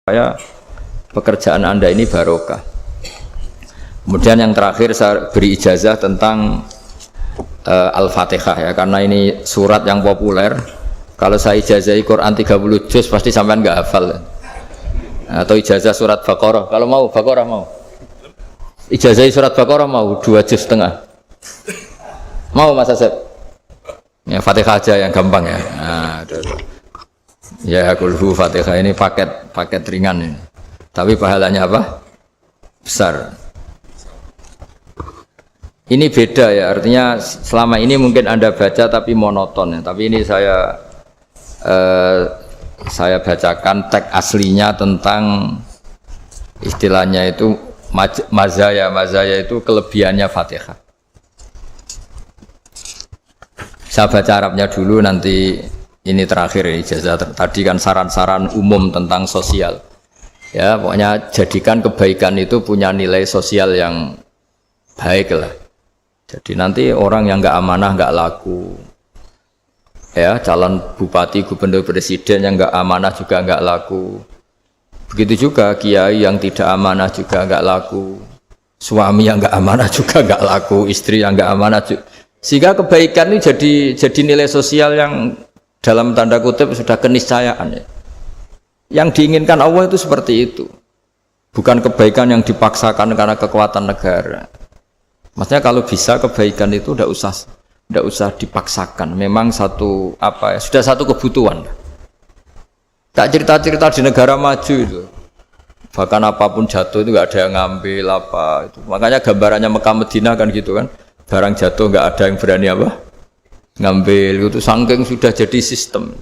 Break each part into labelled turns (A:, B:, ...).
A: Saya pekerjaan Anda ini barokah. Kemudian yang terakhir saya beri ijazah tentang Al-Fatihah ya, karena ini surat yang populer. Kalau saya ijazahi Quran 30 juz pasti sampean nggak hafal. Atau ijazah surat Baqarah. Kalau mau Baqarah mau. Ijazahi surat Baqarah mau 2 juz setengah. Mau Mas Asep? Ya Fatihah aja yang gampang ya. Nah, ya kulhu Fatihah ini paket ringan ini. Tapi pahalanya apa? Besar. Ini beda ya, artinya selama ini mungkin Anda baca tapi monoton ya. Tapi ini saya bacakan teks aslinya tentang istilahnya itu mazaya itu kelebihannya Fatihah. Saya baca Arabnya dulu, nanti ini terakhir ya, ijazah tadi kan saran-saran umum tentang sosial. Ya, pokoknya jadikan kebaikan itu punya nilai sosial yang baik lah. Jadi nanti orang yang nggak amanah nggak laku. Ya, calon bupati, gubernur, presiden yang nggak amanah juga nggak laku. Begitu juga kiai yang tidak amanah juga nggak laku. Suami yang nggak amanah juga nggak laku. Istri yang nggak amanah juga. Sehingga kebaikan ini jadi nilai sosial yang dalam tanda kutip sudah keniscayaan ya. Yang diinginkan Allah itu seperti itu. Bukan kebaikan yang dipaksakan karena kekuatan negara. Maksudnya kalau bisa kebaikan itu tidak usah dipaksakan. Memang sudah satu kebutuhan. Tak cerita-cerita di negara maju itu. Bahkan apapun jatuh itu nggak ada yang ngambil apa itu. Makanya gambarannya Mekah Medina kan gitu kan. Barang jatuh nggak ada yang berani apa ngambil, itu saking sudah jadi sistem.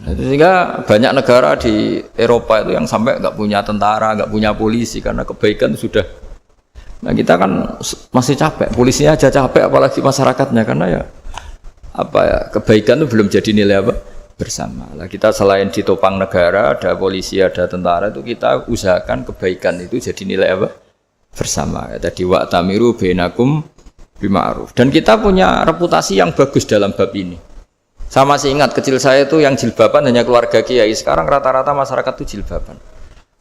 A: Sehingga banyak negara di Eropa itu yang sampai nggak punya tentara, nggak punya polisi karena kebaikan sudah. Nah kita kan masih capek, polisinya aja capek apalagi masyarakatnya, karena ya kebaikan itu belum jadi nilai apa bersama. Nah, kita selain ditopang negara, ada polisi, ada tentara, itu kita usahakan kebaikan itu jadi nilai apa bersama. Tadi wa'tamiru bainakum bima'ruf. Dan kita punya reputasi yang bagus dalam bab ini. Saya masih ingat kecil saya itu yang jilbaban hanya keluarga kiai. Sekarang rata-rata masyarakat itu jilbaban.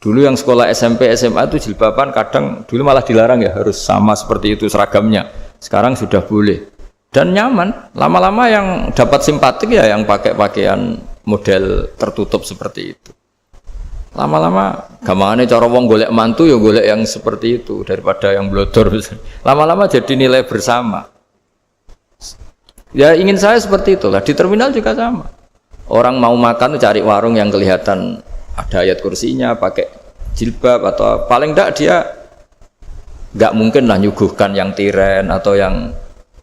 A: Dulu yang sekolah SMP, SMA itu jilbaban kadang dulu malah dilarang ya, harus sama seperti itu seragamnya. Sekarang sudah boleh. Dan nyaman. Lama-lama yang dapat simpatik ya yang pakai pakaian model tertutup seperti itu. Lama-lama gampangane cara wong golek mantu ya golek yang seperti itu daripada yang blodor. Lama-lama jadi nilai bersama. Ya ingin saya seperti itulah. Di terminal juga sama. Orang mau makan cari warung yang kelihatan ada ayat kursinya, pakai jilbab, atau paling enggak dia enggak mungkin lah nyuguhkan yang tiren atau yang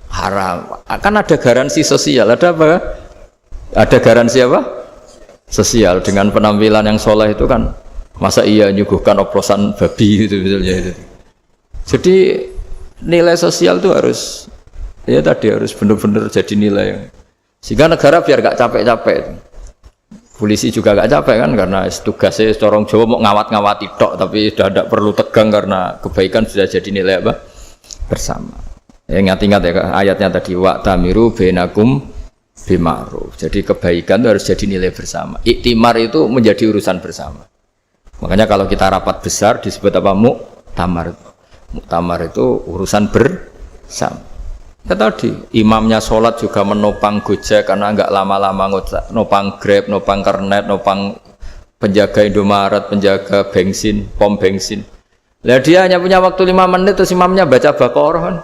A: haram. Akan ada garansi sosial. Ada apa? Ada garansi apa? Sosial. Dengan penampilan yang soleh itu kan masa iya nyuguhkan oplosan babi itu misalnya itu. Jadi nilai sosial itu harus benar-benar jadi nilai sehingga negara biar gak capek-capek. Polisi juga gak capek kan karena tugasnya corong Jawa mau ngawat-ngawati tok, tapi sudah tidak perlu tegang karena kebaikan sudah jadi nilai apa bersama. Ingat-ingat ya ayatnya tadi wa'tamiru bainakum bima'ruf. Jadi kebaikan itu harus jadi nilai bersama. Iktimar itu menjadi urusan bersama. Makanya kalau kita rapat besar disebut apa? Muktamar. Muktamar itu urusan bersama. Ya tadi imamnya sholat juga menopang Gojek karena enggak lama-lama nopang Grab, nopang Kernet, nopang penjaga Indomaret, penjaga bensin, pom bensin. Lah dia hanya punya waktu 5 menit terus imamnya baca Baqarah kan.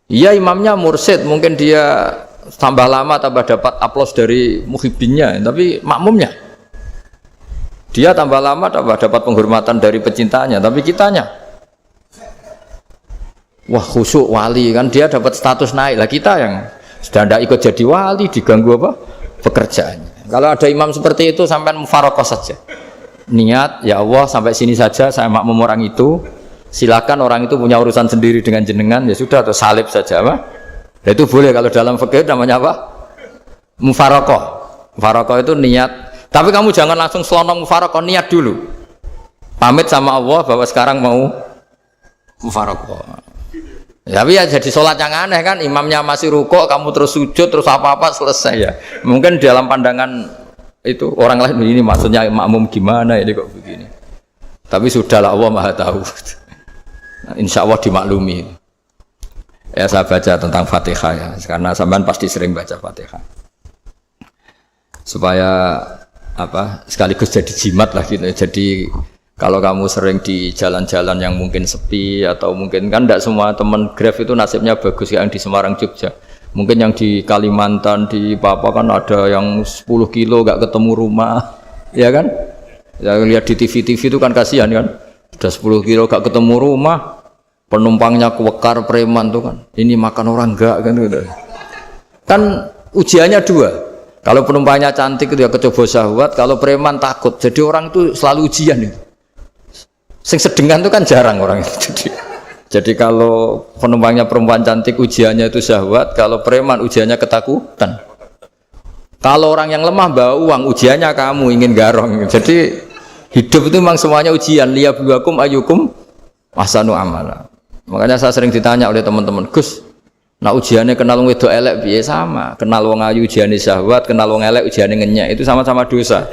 A: Iya imamnya mursyid, mungkin dia tambah lama tambah dapat aplaus dari muhibbinnya, tapi makmumnya dia tambah lama tambah dapat penghormatan dari pecintanya, tapi kitanya wah khusyuk wali kan, dia dapat status naik lah. Kita yang sudah tidak ikut jadi wali diganggu apa pekerjaannya. Kalau ada imam seperti itu sampai mufaroqah saja, niat ya Allah sampai sini saja saya makmum orang itu, silakan orang itu punya urusan sendiri dengan jenengan ya sudah, atau salib saja apa. Nah, itu boleh kalau dalam fikih namanya apa? Mufaroqah. Mufaroqah itu niat. Tapi kamu jangan langsung selonong mufaroqah, niat dulu. Pamit sama Allah bahwa sekarang mau mufaroqah. Tapi ya jadi sholat yang aneh kan, imamnya masih rukuk, kamu terus sujud, terus apa-apa selesai ya. Mungkin dalam pandangan itu orang lain ini maksudnya makmum gimana ini kok begini. Tapi sudahlah Allah Maha tahu. Insya Allah dimaklumi. Ya saya baca tentang Fatihah ya, karena sampean pasti sering baca Fatihah. Supaya apa sekaligus jadi jimat lah gitu. Jadi kalau kamu sering di jalan-jalan yang mungkin sepi atau mungkin kan tidak semua teman Grab itu nasibnya bagus yang di Semarang Jogja. Mungkin yang di Kalimantan di Papua kan ada yang 10 kilo gak ketemu rumah, ya kan? Ya lihat di TV itu kan kasihan kan, sudah 10 kilo gak ketemu rumah, penumpangnya kewekar preman tuh kan, ini makan orang enggak kan gitu. Kan ujiannya dua, kalau penumpangnya cantik itu ya kecoba syahwat, kalau preman takut, jadi orang itu selalu ujian itu. Sing sedengan itu kan jarang orang itu. Jadi kalau penumpangnya perempuan cantik ujiannya itu syahwat, kalau preman ujiannya ketakutan. Kalau orang yang lemah bawa uang ujiannya kamu ingin garong. Jadi hidup itu memang semuanya ujian. Liyabluwakum ayyukum ahsanu amala. Makanya saya sering ditanya oleh teman-teman, Gus, nah ujiannya kenal wong wedok elek piye sama? Kenal wong ayu ujiannya syahwat, kenal wong elek ujiannya ngenyek, itu sama-sama dosa.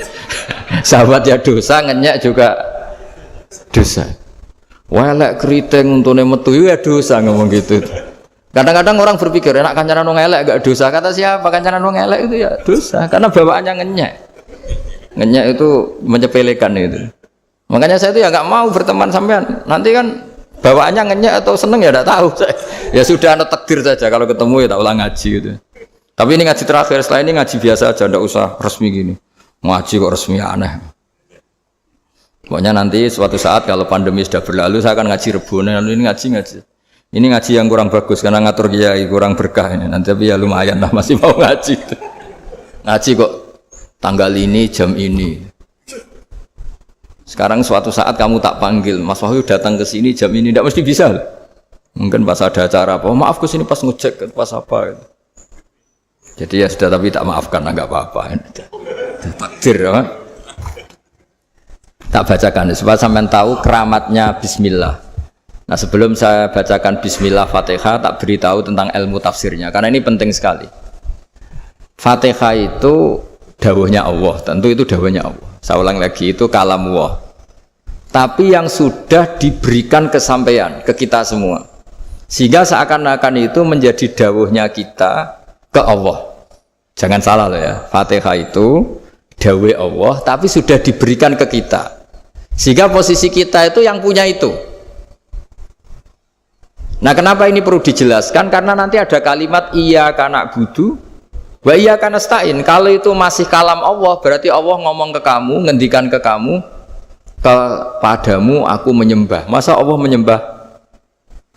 A: Syahwat ya dosa, ngenyek juga dosa. Wah elek keriting untune metu ya dosa ngomong gitu. Kadang-kadang orang berpikir enak kancanan wong elek gak dosa. Kata siapa kancanan wong elek itu ya dosa karena bawaannya ngenyek. Ngenyek itu menyepelekan itu. Makanya saya itu ya nggak mau berteman sampean. Nanti kan bawaannya ngenyek atau seneng ya tidak tahu. Ya sudah ada takdir saja kalau ketemu ya tak ulang ngaji gitu. Tapi ini ngaji terakhir, setelah ini ngaji biasa aja, tidak usah resmi gini. Ngaji kok resmi aneh. Pokoknya nanti suatu saat kalau pandemi sudah berlalu saya akan ngaji Rebonan, ini ngaji. Ini ngaji yang kurang bagus karena ngatur kiai kurang berkah ini. Nanti tapi ya lumayan lah masih mau ngaji. Ngaji kok tanggal ini jam ini. Sekarang suatu saat kamu tak panggil, Mas Wahyu datang ke sini jam ini, tidak mesti bisa. Mungkin pas ada acara apa, maaf ke sini pas ngecek pas apa. Gitu. Jadi ya sudah tapi tak maafkan, enggak apa-apa. Takdir ya. Tak bacakan supaya sampean tahu keramatnya Bismillah. Nah sebelum saya bacakan Bismillah Fatihah, tak beritahu tentang ilmu tafsirnya karena ini penting sekali. Fatihah itu dawuhnya Allah, tentu itu dawuhnya Allah. Saya ulang lagi, itu kalam Allah. Tapi yang sudah diberikan kesampaian ke kita semua, sehingga seakan-akan itu menjadi dawuhnya kita ke Allah. Jangan salah loh ya, Fatihah itu dawuh Allah, tapi sudah diberikan ke kita, sehingga posisi kita itu yang punya itu. Nah kenapa ini perlu dijelaskan? Karena nanti ada kalimat iyyaka na'budu wa iyyaka nasta'in. Kalau itu masih kalam Allah, berarti Allah ngomong ke kamu, ngendikan ke kamu, kepadamu aku menyembah. Masa Allah menyembah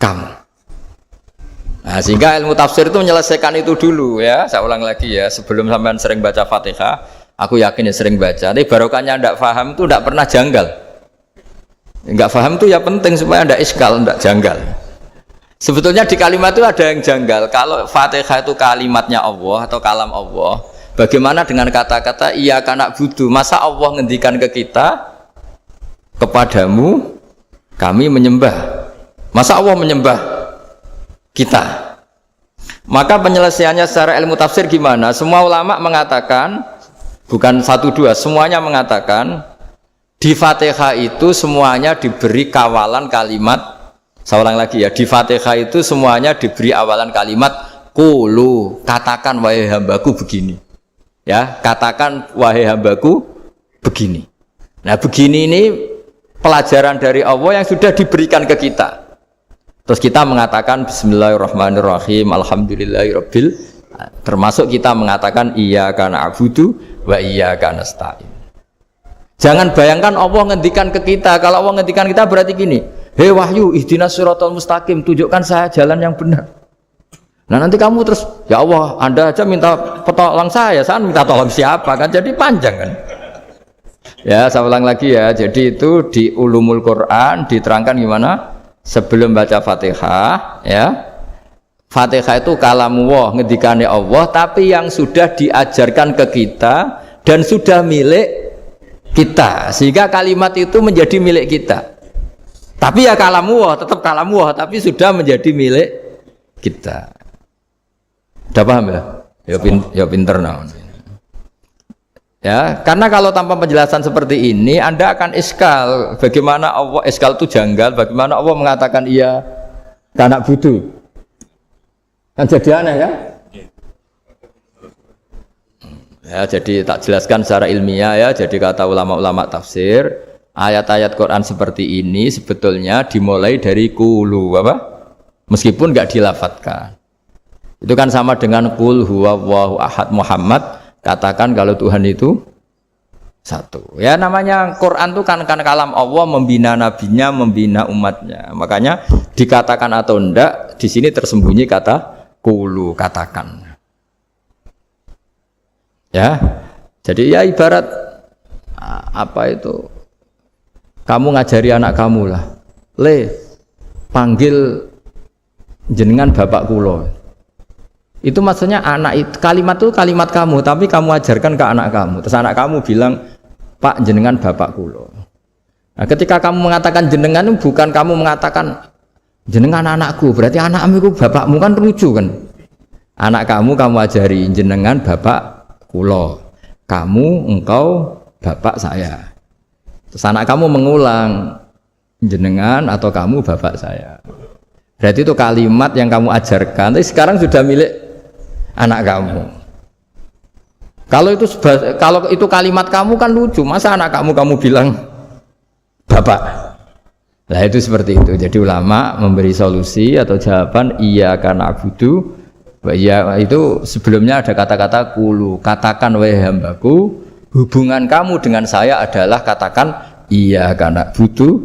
A: kamu? Nah sehingga ilmu tafsir itu menyelesaikan itu dulu ya. Saya ulang lagi ya, sebelum sampean sering baca Fatihah, aku yakin ya sering baca. Tapi barokahnya tidak paham itu tidak pernah janggal. Enggak paham itu ya penting supaya tidak iskal, tidak janggal. Sebetulnya di kalimat itu ada yang janggal. Kalau Fatihah itu kalimatnya Allah atau kalam Allah, bagaimana dengan kata-kata iyyaka na'budu? Masa Allah ngendikan ke kita, kepadamu kami menyembah? Masa Allah menyembah kita? Maka penyelesaiannya secara ilmu tafsir gimana? Semua ulama mengatakan, bukan satu dua, semuanya mengatakan di Fatihah itu semuanya diberi kawalan kalimat. Saya ulang lagi ya, di Fatihah itu semuanya diberi awalan kalimat qulu, katakan wahai hambaku begini. Ya, katakan wahai hambaku begini. Nah, begini ini pelajaran dari Allah yang sudah diberikan ke kita. Terus kita mengatakan bismillahirrahmanirrahim, alhamdulillahirabbil, termasuk kita mengatakan iyyaka na'budu wa iyyaka nasta'in. Jangan bayangkan Allah ngendikan ke kita. Kalau Allah ngendikan kita berarti gini, hei Wahyu, ihdinas siratal mustaqim, tunjukkan saya jalan yang benar. Nah nanti kamu terus, ya Allah, Anda aja minta tolong saya minta tolong siapa kan? Jadi panjang kan? Ya, saya ulang lagi ya. Jadi itu di Ulumul Quran diterangkan gimana? Sebelum baca Fatihah, ya. Fatihah itu kalamullah, ngendikane Allah, tapi yang sudah diajarkan ke kita dan sudah milik kita, sehingga kalimat itu menjadi milik kita. Tapi ya kalamullah, tetap kalamullah, tapi sudah menjadi milik kita. Udah paham ya? Ya pinter nah. Ya, karena kalau tanpa penjelasan seperti ini Anda akan iskal. Bagaimana Allah iskal itu janggal, bagaimana Allah mengatakan iya anak budu. Kan jadi aneh ya? Ya, jadi tak jelaskan secara ilmiah ya. Jadi kata ulama-ulama tafsir, ayat-ayat Quran seperti ini sebetulnya dimulai dari qulu apa? Meskipun enggak dilafatkan. Itu kan sama dengan qul huwallahu ahad Muhammad. Katakan kalau Tuhan itu satu. Ya namanya Quran itu kan kalam Allah membina nabinya, membina umatnya. Makanya dikatakan atau enggak, di sini tersembunyi kata qulu, katakan. Ya. Jadi ya ibarat apa itu? Kamu ngajari anak kamu lah. Le, panggil jenengan bapak kula. Itu maksudnya anak itu, kalimat itu kalimat kamu, tapi kamu ajarkan ke anak kamu. Terus anak kamu bilang, Pak jenengan bapak kulo. Nah, ketika kamu mengatakan jenengan, bukan kamu mengatakan jenengan anakku, berarti anakmu itu bapakmu, kan lucu kan? Anak kamu ajari jenengan bapak kulo. Kamu, engkau, bapak saya. Terus anak kamu mengulang, jenengan atau kamu bapak saya. Berarti itu kalimat yang kamu ajarkan, tapi sekarang sudah milik anak kamu. Kalau itu kalimat kamu kan lucu, masa anak kamu bilang bapak. Nah itu seperti itu. Jadi ulama memberi solusi atau jawaban iya karena abudu. Iya itu sebelumnya ada kata-kata qulu, katakan wahai hambaku, hubungan kamu dengan saya adalah katakan iya karena abudu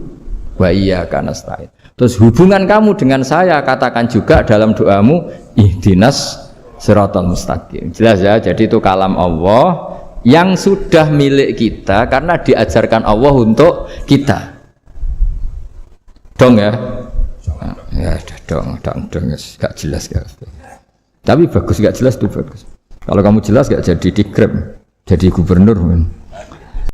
A: wa iya karena nasta'in. Terus hubungan kamu dengan saya katakan juga dalam doamu ihdinas siratal mustaqim. Jelas ya, jadi itu kalam Allah yang sudah milik kita karena diajarkan Allah untuk kita. Dong ya? Ya dong, gak jelas gak. Tapi bagus gak jelas itu bagus. Kalau kamu jelas gak jadi dikrep, jadi gubernur.